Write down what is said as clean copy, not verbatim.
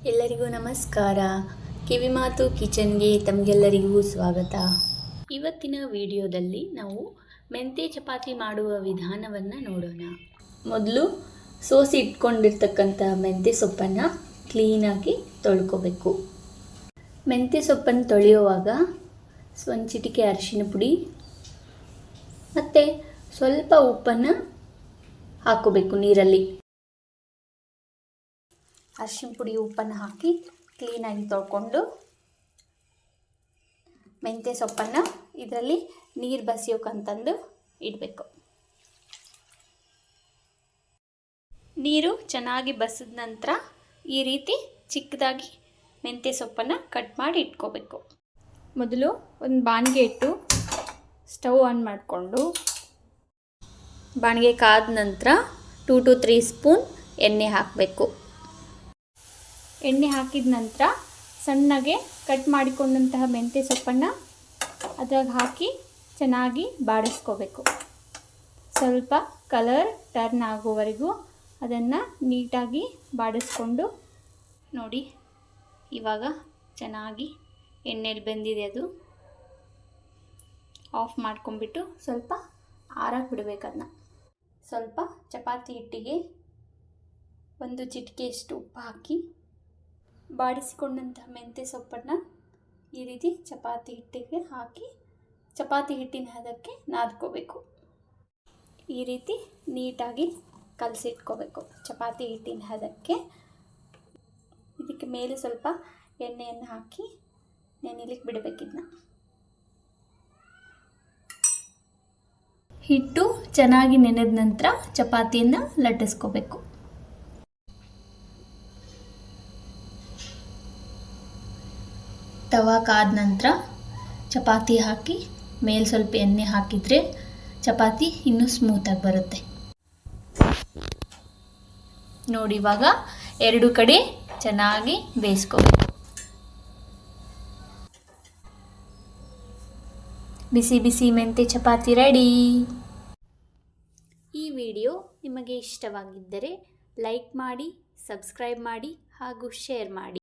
ಎಲ್ಲರಿಗೂ ನಮಸ್ಕಾರ. ಕಿವಿಮಾತು ಕಿಚನ್ಗೆ ತಮಗೆಲ್ಲರಿಗೂ ಸ್ವಾಗತ. ಇವತ್ತಿನ ವಿಡಿಯೋದಲ್ಲಿ ನಾವು ಮೆಂತೆ ಚಪಾತಿ ಮಾಡುವ ವಿಧಾನವನ್ನು ನೋಡೋಣ. ಮೊದಲು ಸೋಸಿ ಇಟ್ಕೊಂಡಿರ್ತಕ್ಕಂಥ ಮೆಂತೆ ಸೊಪ್ಪನ್ನು ಕ್ಲೀನಾಗಿ ತೊಳ್ಕೊಬೇಕು. ಮೆಂತೆ ಸೊಪ್ಪನ್ನು ತೊಳೆಯುವಾಗ ಒಂದು ಚಿಟಿಕೆ ಅರಿಶಿನ ಪುಡಿ ಮತ್ತು ಸ್ವಲ್ಪ ಉಪ್ಪನ್ನು ಹಾಕೋಬೇಕು. ನೀರಲ್ಲಿ ಅರಿಶಿನ ಪುಡಿ ಉಪ್ಪನ್ನು ಹಾಕಿ ಕ್ಲೀನಾಗಿ ತೊಳ್ಕೊಂಡು ಮೆಂತ್ಯ ಸೊಪ್ಪನ್ನು ಇದರಲ್ಲಿ ನೀರು ಬಸಿಯೋಕಂತಂದು ಇಡಬೇಕು. ನೀರು ಚೆನ್ನಾಗಿ ಬಸಿದ ನಂತರ ಈ ರೀತಿ ಚಿಕ್ಕದಾಗಿ ಮೆಂತ್ಯ ಸೊಪ್ಪನ್ನು ಕಟ್ ಮಾಡಿ ಇಟ್ಕೋಬೇಕು. ಮೊದಲು ಒಂದು ಬಾಣಿಗೆ ಇಟ್ಟು ಸ್ಟವ್ ಆನ್ ಮಾಡಿಕೊಂಡು ಬಾಣಿಗೆ ಕಾದ ನಂತರ 2 to 3 ಸ್ಪೂನ್ ಎಣ್ಣೆ ಹಾಕಬೇಕು. ಎಣ್ಣೆ ಹಾಕಿದ ನಂತರ ಸಣ್ಣಗೆ ಕಟ್ ಮಾಡಿಕೊಂಡಂತಹ ಮೆಂತ್ಯ ಸೊಪ್ಪನ್ನು ಅದ್ರಾಗ ಹಾಕಿ ಚೆನ್ನಾಗಿ ಬಾಡಿಸ್ಕೋಬೇಕು. ಸ್ವಲ್ಪ ಕಲರ್ ಟರ್ನ್ ಆಗೋವರೆಗೂ ಅದನ್ನು ನೀಟಾಗಿ ಬಾಡಿಸ್ಕೊಂಡು ನೋಡಿ. ಇವಾಗ ಚೆನ್ನಾಗಿ ಎಣ್ಣೆಲಿ ಬೆಂದಿದೆ. ಅದು ಆಫ್ ಮಾಡ್ಕೊಂಡ್ಬಿಟ್ಟು ಸ್ವಲ್ಪ ಆರಕ್ಕೆ ಬಿಡಬೇಕು. ಅದನ್ನ ಸ್ವಲ್ಪ ಚಪಾತಿ ಹಿಟ್ಟಿಗೆ ಒಂದು ಚಿಟಿಕೆಯಷ್ಟು ಉಪ್ಪು ಹಾಕಿ ಬಾಡಿಸಿಕೊಂಡಂತಹ ಮೆಂತ್ಯ ಸೊಪ್ಪನ್ನು ಈ ರೀತಿ ಚಪಾತಿ ಹಿಟ್ಟಿಗೆ ಹಾಕಿ ಚಪಾತಿ ಹಿಟ್ಟಿನ ಹದಕ್ಕೆ ನಾದ್ಕೋಬೇಕು. ಈ ರೀತಿ ನೀಟಾಗಿ ಕಲಸಿಟ್ಕೋಬೇಕು ಚಪಾತಿ ಹಿಟ್ಟಿನ ಹದಕ್ಕೆ. ಇದಕ್ಕೆ ಮೇಲೆ ಸ್ವಲ್ಪ ಎಣ್ಣೆಯನ್ನು ಹಾಕಿ ನೆನೆಲಿಕ್ಕೆ ಬಿಡಬೇಕಿದ್ನ. ಹಿಟ್ಟು ಚೆನ್ನಾಗಿ ನೆನೆದ ನಂತರ ಚಪಾತಿಯನ್ನು ಲಟ್ಟಿಸ್ಕೋಬೇಕು. ತವಾ ಕಾದ ನಂತರ ಚಪಾತಿ ಹಾಕಿ ಮೇಲೆ ಸ್ವಲ್ಪ ಎಣ್ಣೆ ಹಾಕಿದರೆ ಚಪಾತಿ ಇನ್ನೂ ಸ್ಮೂತಾಗಿ ಬರುತ್ತೆ ನೋಡಿ. ಇವಾಗ ಎರಡು ಕಡೆ ಚೆನ್ನಾಗಿ ಬೇಯಿಸ್ಕೋಬೇಕು. ಬಿಸಿ ಬಿಸಿ ಮೆಂತೆ ಚಪಾತಿ ರೆಡಿ. ಈ ವಿಡಿಯೋ ನಿಮಗೆ ಇಷ್ಟವಾಗಿದ್ದರೆ ಲೈಕ್ ಮಾಡಿ, ಸಬ್ಸ್ಕ್ರೈಬ್ ಮಾಡಿ ಹಾಗೂ ಶೇರ್ ಮಾಡಿ.